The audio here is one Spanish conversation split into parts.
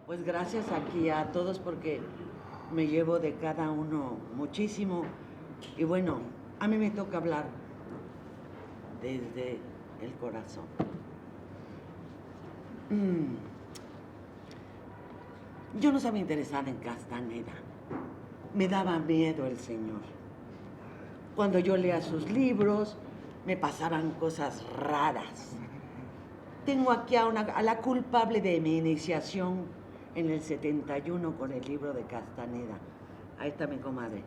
Pues gracias aquí a todos porque me llevo de cada uno muchísimo. Y bueno, a mí me toca hablar desde el corazón. Yo no estaba interesada en Castaneda. Me daba miedo el señor. Cuando yo leía sus libros, me pasaban cosas raras. Tengo aquí a la culpable de mi iniciación en el 71 con el libro de Castaneda. Ahí está mi comadre.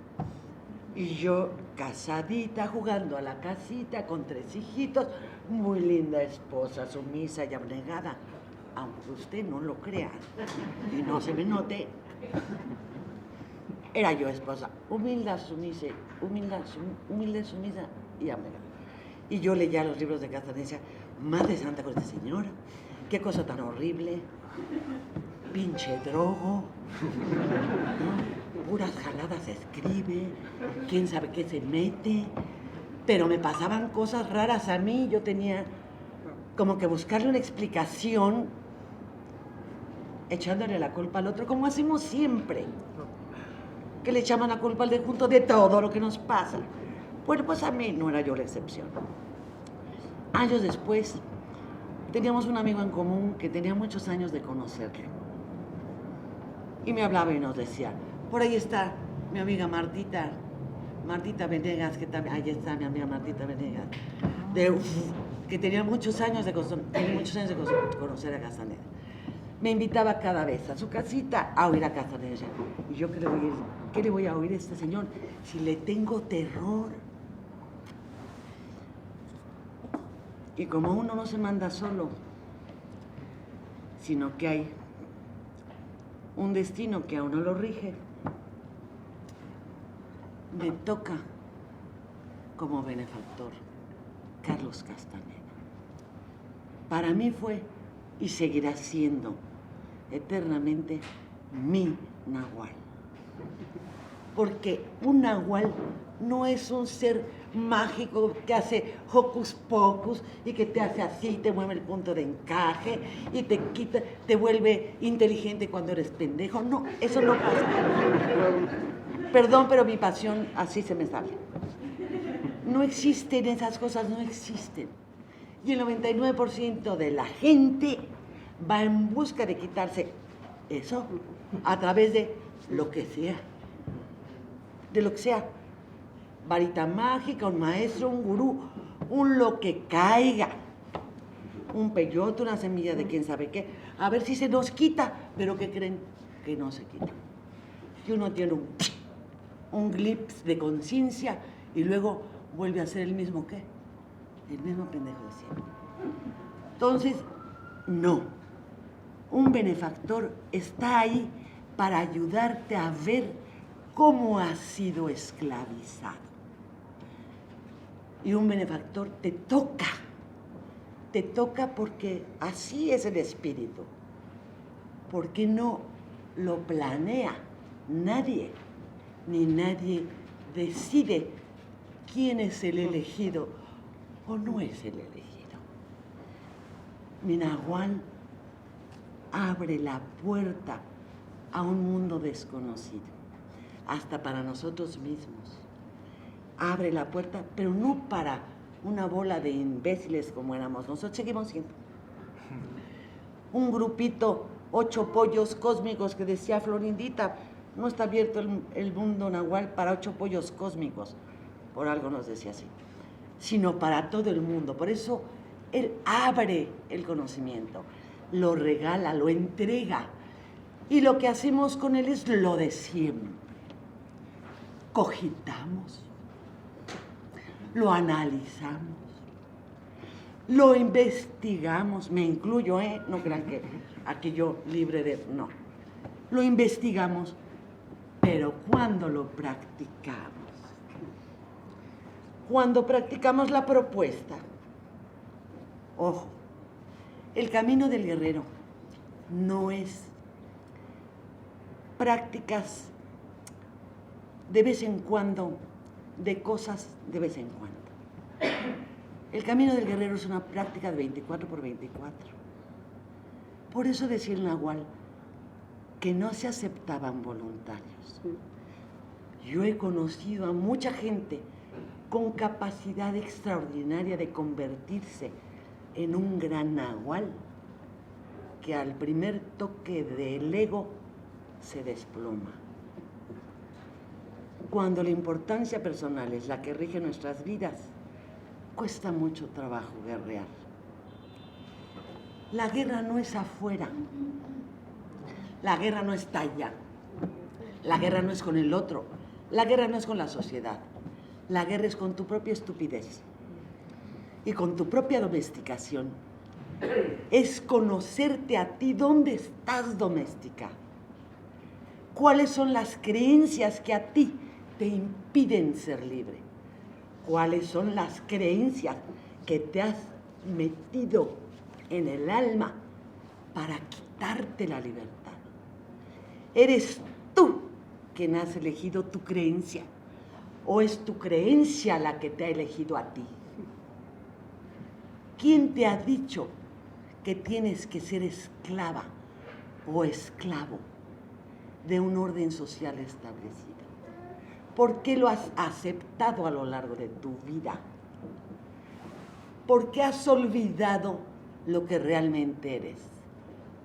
Y yo casadita, jugando a la casita con 3 hijitos, muy linda esposa, sumisa y abnegada, aunque usted no lo crea y no se me note. Era yo esposa, humilde, sumisa y abnegada. Y yo leía los libros de Castaneda y decía, madre santa con esta señora, qué cosa tan horrible, pinche drogo, ¿no? Puras jaladas escribe, quién sabe qué se mete, pero me pasaban cosas raras a mí, yo tenía como que buscarle una explicación echándole la culpa al otro, como hacemos siempre, que le echaban la culpa al de junto de todo lo que nos pasa. Bueno, pues a mí no era yo la excepción. Años después, teníamos un amigo en común que tenía muchos años de conocerle. Y me hablaba y nos decía, por ahí está mi amiga Martita Venegas, que también, ahí está mi amiga Martita Venegas, que tenía muchos años de conocer a Castaneda. Me invitaba cada vez a su casita a oír a Castaneda. Y yo, ¿qué le voy a oír a este señor si le tengo terror? Y como uno no se manda solo, sino que hay un destino que a uno lo rige, me toca como benefactor Carlos Castaneda. Para mí fue y seguirá siendo eternamente mi nahual. Porque un nahual no es un ser mágico que hace hocus pocus y que te hace así, te mueve el punto de encaje y te quita, te vuelve inteligente cuando eres pendejo. No, eso no pasa. Perdón, pero mi pasión así se me sale. No existen esas cosas, no existen. Y el 99% de la gente va en busca de quitarse eso a través de lo que sea. De lo que sea. Varita mágica, un maestro, un gurú, un lo que caiga. Un peyote, una semilla de quién sabe qué. A ver si se nos quita. Pero ¿qué creen? Que no se quita. Que uno tiene un glimpse de conciencia y luego vuelve a ser el mismo ¿qué? El mismo pendejo de siempre. Entonces, no. Un benefactor está ahí para ayudarte a ver cómo has sido esclavizado. Y un benefactor te toca porque así es el espíritu. Porque no lo planea nadie, ni nadie decide quién es el elegido o no es el elegido. Mi nahual abre la puerta a un mundo desconocido, hasta para nosotros mismos. Abre la puerta, pero no para una bola de imbéciles como éramos. Nosotros seguimos siendo un grupito, 8 pollos cósmicos que decía Florindita, no está abierto el mundo nahual para 8 pollos cósmicos, por algo nos decía así, sino para todo el mundo. Por eso él abre el conocimiento, lo regala, lo entrega, y lo que hacemos con él es lo de siempre. Cogitamos, lo analizamos, lo investigamos, me incluyo, no crean que aquí yo libre de... no, lo investigamos, pero cuando lo practicamos, cuando practicamos la propuesta, ojo, el camino del guerrero no es prácticas de vez en cuando, de cosas de vez en cuando. El camino del guerrero es una práctica de 24 por 24. Por eso decía el nahual, que no se aceptaban voluntarios. Yo he conocido a mucha gente con capacidad extraordinaria de convertirse en un gran nahual, que al primer toque del ego se desploma. Cuando la importancia personal es la que rige nuestras vidas, cuesta mucho trabajo guerrear. La guerra no es afuera, la guerra no está allá, la guerra no es con el otro, la guerra no es con la sociedad, la guerra es con tu propia estupidez y con tu propia domesticación. Es conocerte a ti, dónde estás doméstica, cuáles son las creencias que a ti te impiden ser libre, cuáles son las creencias que te has metido en el alma para quitarte la libertad. ¿Eres tú quien has elegido tu creencia o es tu creencia la que te ha elegido a ti? ¿Quién te ha dicho que tienes que ser esclava o esclavo de un orden social establecido? ¿Por qué lo has aceptado a lo largo de tu vida? ¿Por qué has olvidado lo que realmente eres?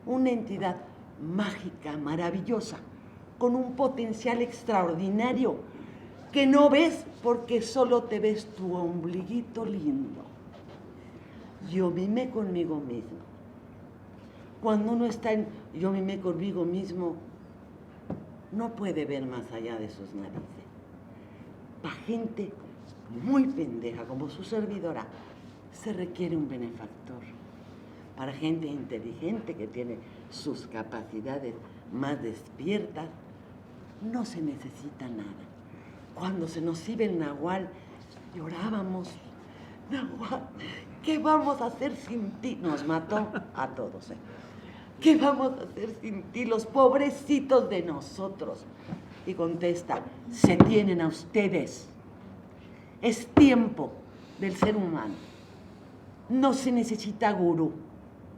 Una entidad mágica, maravillosa, con un potencial extraordinario que no ves porque solo te ves tu ombliguito lindo. Yo mimé conmigo mismo. Cuando uno está en yo mimé conmigo mismo, no puede ver más allá de sus narices. Para gente muy pendeja como su servidora, se requiere un benefactor. Para gente inteligente que tiene sus capacidades más despiertas, no se necesita nada. Cuando se nos iba el nahual, llorábamos. Nahual, ¿qué vamos a hacer sin ti? Nos mató a todos, ¿eh? ¿Qué vamos a hacer sin ti, los pobrecitos de nosotros? Y contesta, se tienen a ustedes. Es tiempo del ser humano. No se necesita gurú,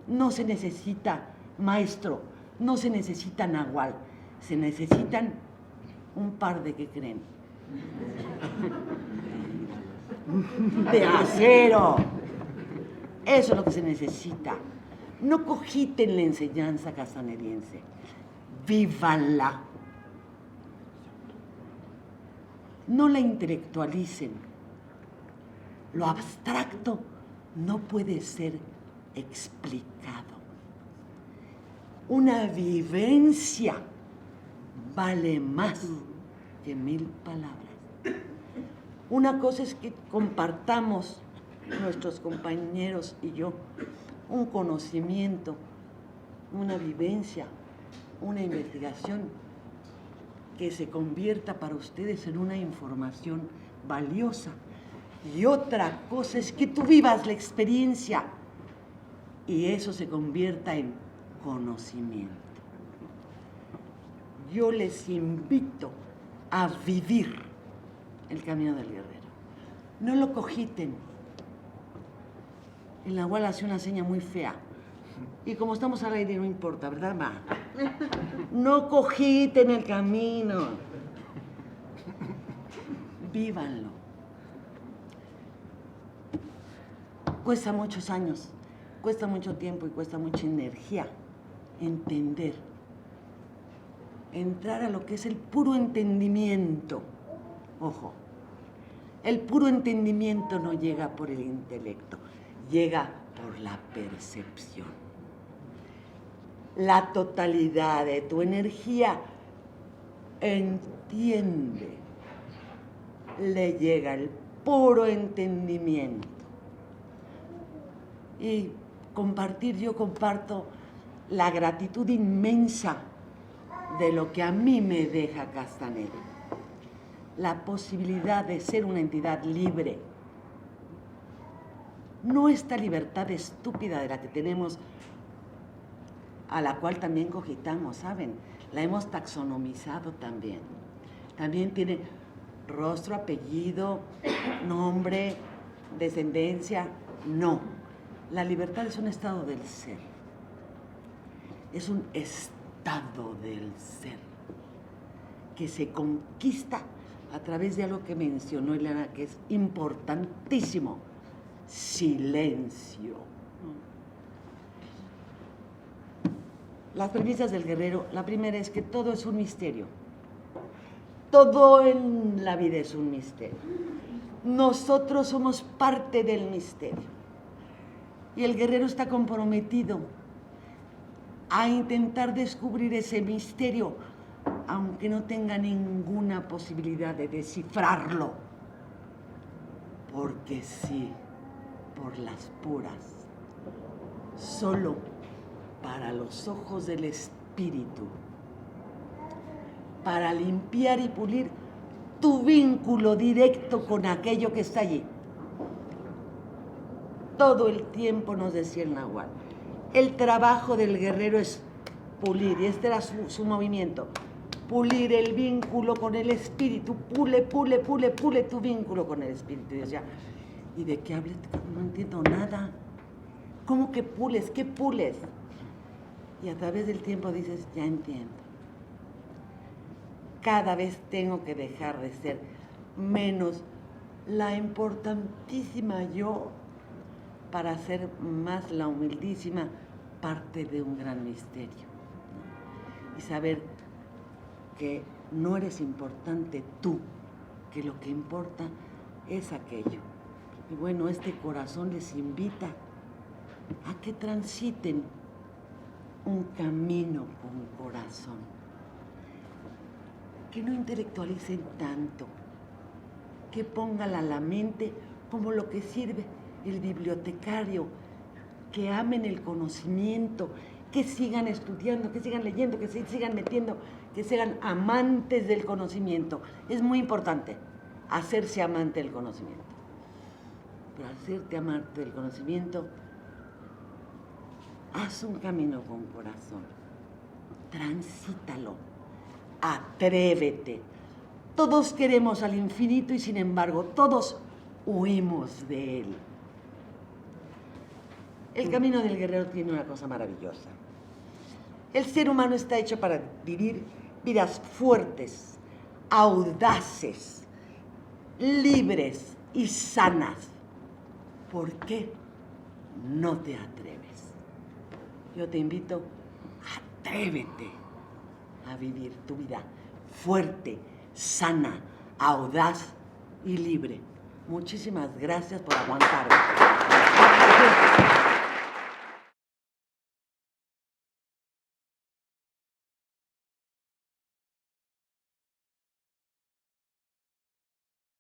no se necesita maestro, no se necesita nahual. Se necesitan un par de que creen. De acero. Eso es lo que se necesita. No cogiten la enseñanza casaneriense. Vívanla. No la intelectualicen. Lo abstracto no puede ser explicado. Una vivencia vale más que 1000 palabras. Una cosa es que compartamos, nuestros compañeros y yo, un conocimiento, una vivencia, una investigación que se convierta para ustedes en una información valiosa. Y otra cosa es que tú vivas la experiencia y eso se convierta en conocimiento. Yo les invito a vivir el camino del guerrero. No lo cogiten. El nahual hace una seña muy fea. Y como estamos al aire no importa, ¿verdad, ma? No cogiten el camino. Vívanlo. Cuesta muchos años, cuesta mucho tiempo y cuesta mucha energía entender. Entrar a lo que es el puro entendimiento. Ojo, el puro entendimiento no llega por el intelecto, llega por la percepción. La totalidad de tu energía entiende, le llega el puro entendimiento. Y compartir, yo comparto la gratitud inmensa de lo que a mí me deja Castaneda. La posibilidad de ser una entidad libre. No esta libertad estúpida de la que tenemos, a la cual también cogitamos, ¿saben? La hemos taxonomizado también. También tiene rostro, apellido, nombre, descendencia. No. La libertad es un estado del ser. Es un estado del ser, que se conquista a través de algo que mencionó Eliana, que es importantísimo: silencio. Las premisas del guerrero, la primera es que todo es un misterio. Todo en la vida es un misterio. Nosotros somos parte del misterio. Y el guerrero está comprometido a intentar descubrir ese misterio, aunque no tenga ninguna posibilidad de descifrarlo. Porque sí, por las puras, solo para los ojos del espíritu, para limpiar y pulir tu vínculo directo con aquello que está allí. Todo el tiempo nos decía el Nahual, el trabajo del guerrero es pulir, y este era su movimiento, pulir el vínculo con el espíritu, pule tu vínculo con el espíritu. Y decía, ¿y de qué hablas? No entiendo nada. ¿Cómo que pules? ¿Qué pules? Y a través del tiempo dices, ya entiendo. Cada vez tengo que dejar de ser menos la importantísima yo para ser más la humildísima parte de un gran misterio. Y saber que no eres importante tú, que lo que importa es aquello. Y bueno, este corazón les invita a que transiten un camino con corazón, que no intelectualicen tanto, que pongan a la mente como lo que sirve el bibliotecario, que amen el conocimiento, que sigan estudiando, que sigan leyendo, que se sigan metiendo, que sean amantes del conocimiento. Es muy importante hacerse amante del conocimiento. Pero hacerte amante del conocimiento, haz un camino con corazón, transítalo, atrévete. Todos queremos al infinito y sin embargo todos huimos de él. El camino del guerrero tiene una cosa maravillosa. El ser humano está hecho para vivir vidas fuertes, audaces, libres y sanas. ¿Por qué no te atreves? Yo te invito, atrévete a vivir tu vida fuerte, sana, audaz y libre. Muchísimas gracias por aguantarme.